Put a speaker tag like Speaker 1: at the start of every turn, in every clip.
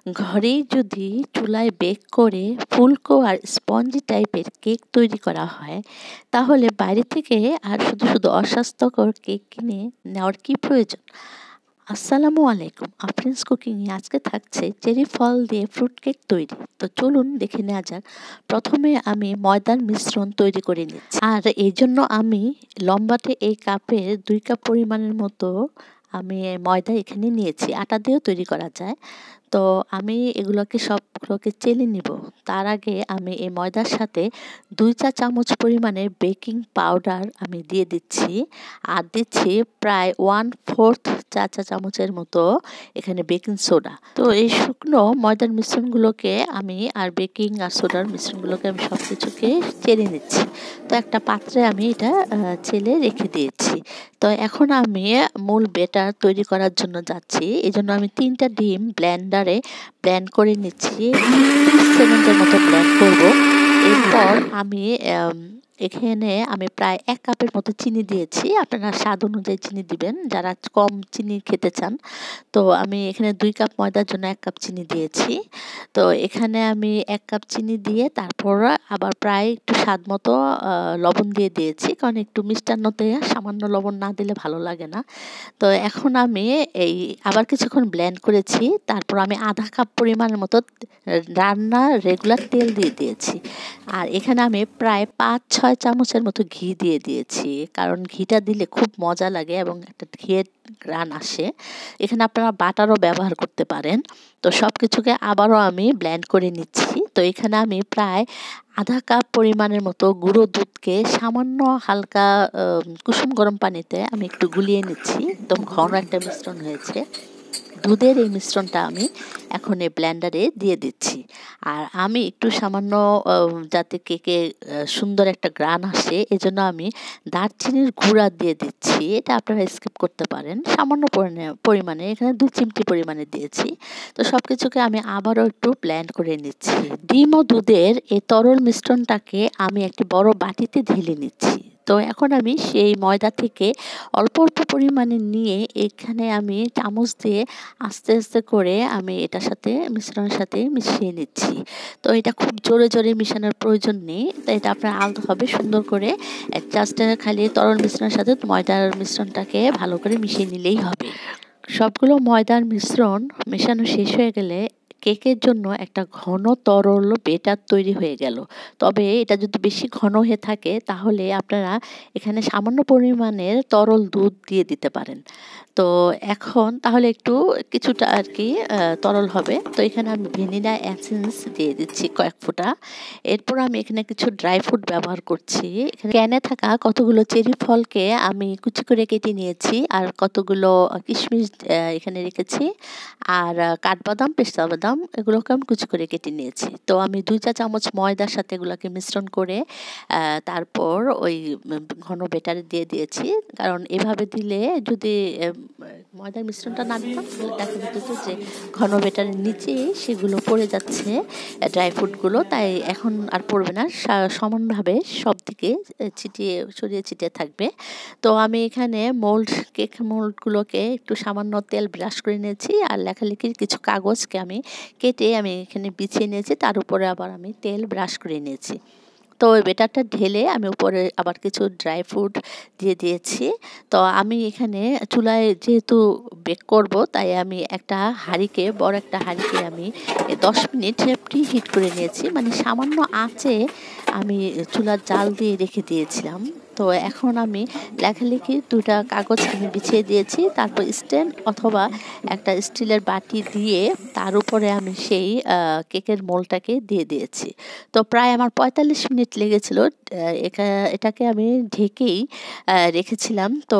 Speaker 1: ঘরেই যদি চুলায় বেক করে ফুলকো আর স্পঞ্জি টাইপের কেক তৈরি করা হয়, তাহলে বাইরে থেকে আর শুধু শুধু অস্বাস্থ্যকর কেক কিনে নেওয়ার কি প্রয়োজন। আসসালামু আলাইকুম, আফরিনস কুকিংয়ে আজকে থাকছে চেরি ফল দিয়ে ফ্রুট কেক তৈরি। তো চলুন দেখে নেওয়া যাক। প্রথমে আমি ময়দার মিশ্রণ তৈরি করে নিচ্ছি, আর এই জন্য আমি লম্বাটে এই কাপের 2 কাপ পরিমাণের মতো আমি ময়দা এখানে নিয়েছি। আটা দিয়েও তৈরি করা যায়। তো আমি এগুলোকে সবগুলোকে চেলে নিব। তার আগে আমি এই ময়দার সাথে 2 চা চামচ পরিমাণের বেকিং পাউডার আমি দিয়ে দিচ্ছি, আর দিচ্ছি প্রায় 1/4 চা চামচের মতো এখানে বেকিং সোডা। তো এই শুকনো ময়দার মিশ্রণগুলোকে আমি আর বেকিং আর সোডার মিশ্রণগুলোকে আমি সব কিছুকে চেলে নিচ্ছি। তো একটা পাত্রে আমি এটা চেলে রেখে দিয়েছি। তো এখন আমি মূল ব্যাটার তৈরি করার জন্য যাচ্ছি। এজন্য আমি 3টা ডিম ব্লেন্ডারে ব্লেন্ড করে নিচ্ছি। 30 সেকেন্ডের মতো ব্লেন্ড করব। এরপর আমি এখানে আমি প্রায় 1 কাপের মতো চিনি দিয়েছি। আপনারা স্বাদ অনুযায়ী চিনি দিবেন, যারা কম চিনি খেতে চান। তো আমি এখানে 2 কাপ ময়দার জন্য 1 কাপ চিনি দিয়েছি। তো এখানে আমি 1 কাপ চিনি দিয়ে তারপর আবার প্রায় একটু স্বাদ মতো লবণ দিয়ে দিয়েছি, কারণ একটু মিষ্টান্নতে সামান্য লবণ না দিলে ভালো লাগে না। তো এখন আমি এই আবার কিছুক্ষণ ব্লেন্ড করেছি। তারপর আমি আধা কাপ পরিমাণের মতো রান্নার রেগুলার তেল দিয়ে দিয়েছি, আর এখানে আমি প্রায় 5-6 চামচের মতো ঘি দিয়ে দিয়েছি, কারণ ঘিটা দিলে খুব মজা লাগে এবং একটা ঘিয়ের ঘ্রাণ আসে। এখানে আপনারা বাটারও ব্যবহার করতে পারেন। তো সব কিছুকে আবারও আমি ব্লেন্ড করে নিচ্ছি। তো এখানে আমি প্রায় আধা কাপ পরিমাণের মতো গুঁড়ো দুধকে সামান্য হালকা কুসুম গরম পানিতে আমি একটু গুলিয়ে নিচ্ছি। একদম ঘন একটা মিশ্রণ হয়েছে। দুধের এই মিশ্রণটা আমি এখন এই ব্লেন্ডারে দিয়ে দিচ্ছি, আর আমি একটু সামান্য যাতে কেকে সুন্দর একটা ঘ্রাণ আসে এজন্য আমি দারচিনির গুঁড়া দিয়ে দিচ্ছি। এটা আপনারা স্কিপ করতে পারেন। সামান্য পরিমাণে এখানে 2 চিমটি পরিমাণে দিয়েছি। তো সব কিছুকে আমি আবারও একটু ব্লেন্ড করে নিচ্ছি। ডিম ও দুধের এই তরল মিশ্রণটাকে আমি একটি বড় বাটিতে ঢেলে নিচ্ছি। তো এখন আমি সেই ময়দা থেকে অল্প অল্প পরিমাণে নিয়ে এখানে আমি চামচ দিয়ে আস্তে আস্তে করে আমি এটার সাথে মিশ্রণের সাথে মিশিয়ে নিচ্ছি। তো এটা খুব জোরে জোরে মিশানোর প্রয়োজন নেই। তো এটা আপনার আলতোভাবে সুন্দর করে জাস্ট খালি তরল মিশ্রণের সাথে ময়দার মিশ্রণটাকে ভালো করে মিশিয়ে নিলেই হবে। সবগুলো ময়দার মিশ্রণ মেশানো শেষ হয়ে গেলে কেকের জন্য একটা ঘন তরল বেটার তৈরি হয়ে গেল। তবে এটা যদি বেশি ঘন হয়ে থাকে তাহলে আপনারা এখানে সামান্য পরিমাণের তরল দুধ দিয়ে দিতে পারেন। তো এখন তাহলে একটু কিছুটা আর কি তরল হবে। তো এখানে আমি ভ্যানিলা এসেন্স দিয়ে দিচ্ছি কয়েক ফোঁটা। এরপর আমি এখানে কিছু ড্রাই ফ্রুট ব্যবহার করছি। এখানে ক্যানে থাকা কতগুলো চেরি ফলকে আমি কুচি করে কেটে নিয়েছি, আর কতগুলো কিশমিশ এখানে রেখেছি, আর কাঠবাদাম, পেস্তা বাদাম এগুলোকে আমি কুচি করে কেটে নিয়েছি। তো আমি 2 চা চামচ ময়দার সাথে এগুলোকে মিশ্রণ করে তারপর ওই ঘন ব্যাটারে দিয়ে দিয়েছি, কারণ এভাবে দিলে যদি ময়দার মিশ্রণটা না দিতাম তাহলে দেখা যেত যে ঘন ব্যাটারের নিচে সেগুলো পড়ে যাচ্ছে ড্রাই ফ্রুটগুলো, তাই এখন আর পড়বে না, সমানভাবে সব দিকে ছড়িয়ে ছিটিয়ে থাকবে। তো আমি এখানে কেক মোল্ডগুলোকে একটু সামান্য তেল ব্রাশ করে নিয়েছি, আর লেখালেখির কিছু কাগজকে আমি কেটে আমি এখানে বিছিয়ে নিয়েছি, তার উপরে আবার আমি তেল ব্রাশ করে নিয়েছি। তো ওই ব্যাটারটা ঢেলে আমি উপরে আবার কিছু ড্রাই ফ্রুট দিয়ে দিয়েছি। তো আমি এখানে চুলায় যেহেতু বেক করব, তাই আমি বড় একটা হাঁড়িকে আমি 10 মিনিট প্রি হিট করে নিয়েছি, মানে সামান্য আঁচে আমি চুলার জাল দিয়ে রেখে দিয়েছিলাম। তো এখন আমি লেখালেখির 2টা কাগজ আমি বিছিয়ে দিয়েছি, তারপর স্ট্যান্ড অথবা একটা স্টিলের বাটি দিয়ে তার উপরে আমি সেই কেকের মোলটাকে দিয়ে দিয়েছি। তো প্রায় আমার 45 মিনিট লেগেছিল। এটাকে আমি ঢেকেই রেখেছিলাম। তো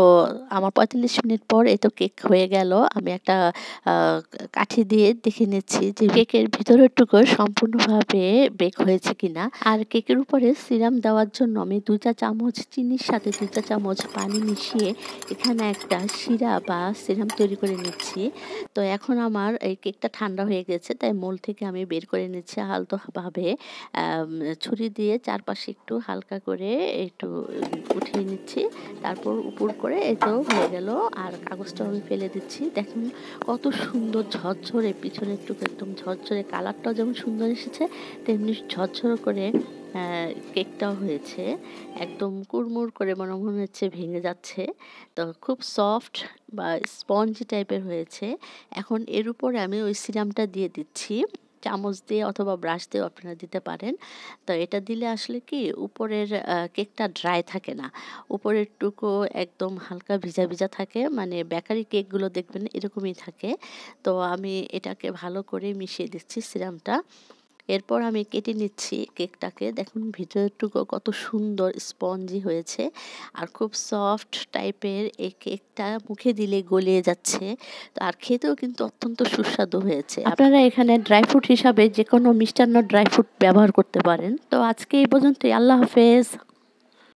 Speaker 1: আমার 45 মিনিট পর এই তো কেক হয়ে গেল। আমি একটা কাঠি দিয়ে দেখে নিচ্ছি যে কেকের ভিতরের টুকু সম্পূর্ণভাবে বেক হয়েছে কিনা। আর কেকের উপরে সিরাম দেওয়ার জন্য আমি 2 চা চামচ চিনি চিনির সাথে 2 চা চামচ পানি মিশিয়ে এখানে একটা শিরা বা সিরাম তৈরি করে নিচ্ছি। তো এখন আমার এই কেকটা ঠান্ডা হয়ে গেছে, তাই মোল্ড থেকে আমি বের করে নিচ্ছি আলতোভাবে। ছুরি দিয়ে চারপাশে একটু হালকা করে একটু উঠিয়ে নিচ্ছি। তারপর উপর করে এই তো হয়ে গেল। আর কাগজটাও আমি ফেলে দিচ্ছি। দেখুন কত সুন্দর ঝরঝরে, পিছনের টুকু একদম ঝরঝরে, কালারটাও যেমন সুন্দর এসেছে তেমনি ঝরঝর করে কেকটাও হয়েছে। একদম কুড়মুড় করে মনে হচ্ছে ভেঙে যাচ্ছে। তো খুব সফট বা স্পঞ্জি টাইপের হয়েছে। এখন এর উপরে আমি ওই সিরামটা দিয়ে দিচ্ছি। চামচ দিয়ে অথবা ব্রাশ দিয়েও আপনারা দিতে পারেন। তো এটা দিলে আসলে কি উপরের কেকটা ড্রাই থাকে না। উপরের টুকু একদম হালকা ভিজা, ভিজা থাকে। মানে বেকারি কেকগুলো দেখবেন এরকমই থাকে। তো আমি এটাকে ভালো করে মিশিয়ে দিচ্ছি সিরামটা। এরপর আমি কেটে নিচ্ছি কেকটাকে। দেখুন ভিতরেরটুকু কত সুন্দর স্পঞ্জি হয়েছে আর খুব সফট টাইপের এই কেকটা মুখে দিলে গলিয়ে যাচ্ছে। তো আর খেতেও কিন্তু অত্যন্ত সুস্বাদু হয়েছে। আপনারা এখানে ড্রাই ফ্রুট হিসাবে যে কোনো মিষ্টান্ন ড্রাই ফ্রুট ব্যবহার করতে পারেন। তো আজকে এই পর্যন্তই। আল্লাহ হাফেজ।